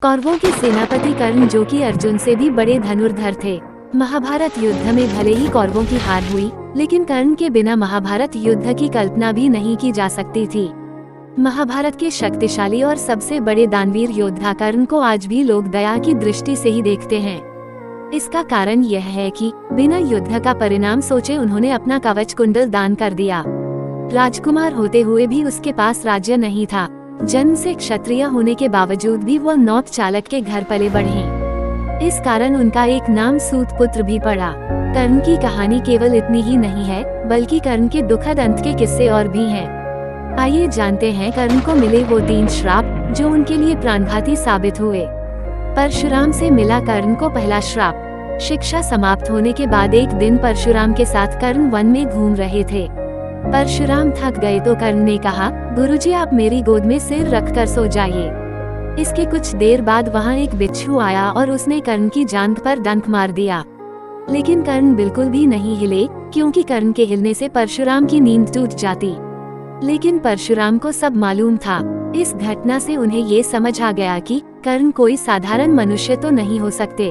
कौरवों के सेनापति कर्ण, जो कि अर्जुन से भी बड़े धनुर्धर थे। महाभारत युद्ध में भले ही कौरवों की हार हुई, लेकिन कर्ण के बिना महाभारत युद्ध की कल्पना भी नहीं की जा सकती थी। महाभारत के शक्तिशाली और सबसे बड़े दानवीर योद्धा कर्ण को आज भी लोग दया की दृष्टि से ही देखते हैं। इसका कारण यह है कि बिना युद्ध का परिणाम सोचे उन्होंने अपना कवच कुंडल दान कर दिया। राजकुमार होते हुए भी उसके पास राज्य नहीं था। जन्म से क्षत्रिय होने के बावजूद भी वह नौक चालक के घर पले बढ़े। इस कारण उनका एक नाम सूत पुत्र भी पड़ा। कर्ण की कहानी केवल इतनी ही नहीं है, बल्कि कर्ण के दुखद अंत के किस्से और भी हैं। आइए जानते हैं कर्ण को मिले वो 3 श्राप जो उनके लिए प्राणघाती साबित हुए। परशुराम से मिला कर्ण को पहला श्राप। शिक्षा समाप्त होने के बाद एक दिन परशुराम के साथ कर्ण वन में घूम रहे थे। परशुराम थक गए तो कर्ण ने कहा, गुरुजी आप मेरी गोद में सिर रखकर सो जाइए। इसके कुछ देर बाद वहाँ एक बिच्छू आया और उसने कर्ण की जांघ पर डंक मार दिया। लेकिन कर्ण बिल्कुल भी नहीं हिले, क्योंकि कर्ण के हिलने से परशुराम की नींद टूट जाती। लेकिन परशुराम को सब मालूम था। इस घटना से उन्हें ये समझ आ गया कि कर्ण कोई साधारण मनुष्य तो नहीं हो सकते।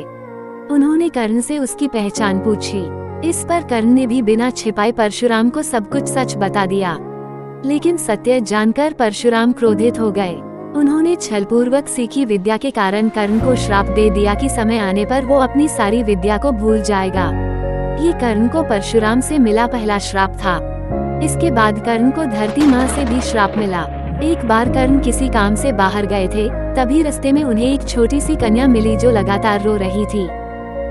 उन्होंने कर्ण से उसकी पहचान पूछी। इस पर कर्ण ने भी बिना छिपाए परशुराम को सब कुछ सच बता दिया। लेकिन सत्य जानकर परशुराम क्रोधित हो गए। उन्होंने छलपूर्वक सीखी विद्या के कारण कर्ण को श्राप दे दिया कि समय आने पर वो अपनी सारी विद्या को भूल जाएगा। ये कर्ण को परशुराम से मिला पहला श्राप था। इसके बाद कर्ण को धरती माँ से भी श्राप मिला। एक बार कर्ण किसी काम से बाहर गए थे, तभी रास्ते में उन्हें एक छोटी सी कन्या मिली जो लगातार रो रही थी।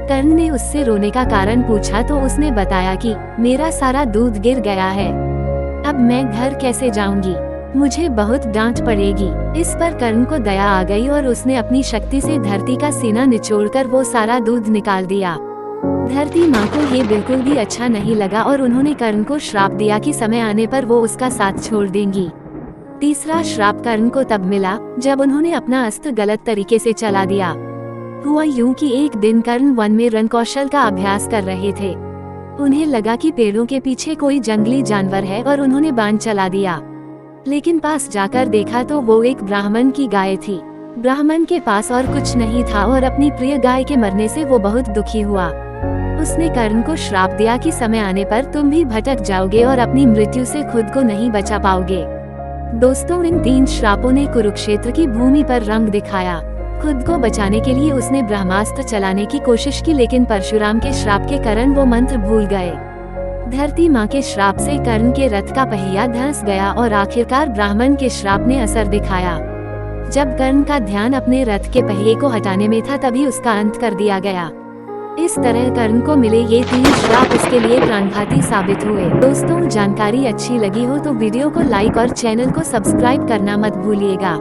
कर्ण ने उससे रोने का कारण पूछा तो उसने बताया कि मेरा सारा दूध गिर गया है, अब मैं घर कैसे जाऊंगी, मुझे बहुत डांट पड़ेगी। इस पर कर्ण को दया आ गई और उसने अपनी शक्ति से धरती का सीना निचोड़कर वो सारा दूध निकाल दिया। धरती माँ को ये बिल्कुल भी अच्छा नहीं लगा और उन्होंने कर्ण को श्राप दिया कि समय आने पर वो उसका साथ छोड़ देंगी। तीसरा श्राप कर्ण को तब मिला जब उन्होंने अपना अस्त्र गलत तरीके से चला दिया। हुआ यूं कि एक दिन कर्ण वन में रणकौशल का अभ्यास कर रहे थे। उन्हें लगा कि पेड़ों के पीछे कोई जंगली जानवर है और उन्होंने बाण चला दिया। लेकिन पास जाकर देखा तो वो एक ब्राह्मण की गाय थी। ब्राह्मण के पास और कुछ नहीं था और अपनी प्रिय गाय के मरने से वो बहुत दुखी हुआ। उसने कर्ण को श्राप दिया कि समय आने पर तुम भी भटक जाओगे और अपनी मृत्यु से खुद को नहीं बचा पाओगे। दोस्तों, इन 3 श्रापों ने कुरुक्षेत्र की भूमि पर रंग दिखाया। खुद को बचाने के लिए उसने ब्रह्मास्त्र चलाने की कोशिश की, लेकिन परशुराम के श्राप के कारण वो मंत्र भूल गए। धरती माँ के श्राप से कर्ण के रथ का पहिया धंस गया और आखिरकार ब्राह्मण के श्राप ने असर दिखाया। जब कर्ण का ध्यान अपने रथ के पहिए को हटाने में था, तभी उसका अंत कर दिया गया। इस तरह कर्ण को मिले ये 3 श्राप उसके लिए प्राणघाती साबित हुए। दोस्तों, जानकारी अच्छी लगी हो तो वीडियो को लाइक और चैनल को सब्सक्राइब करना मत भूलिएगा।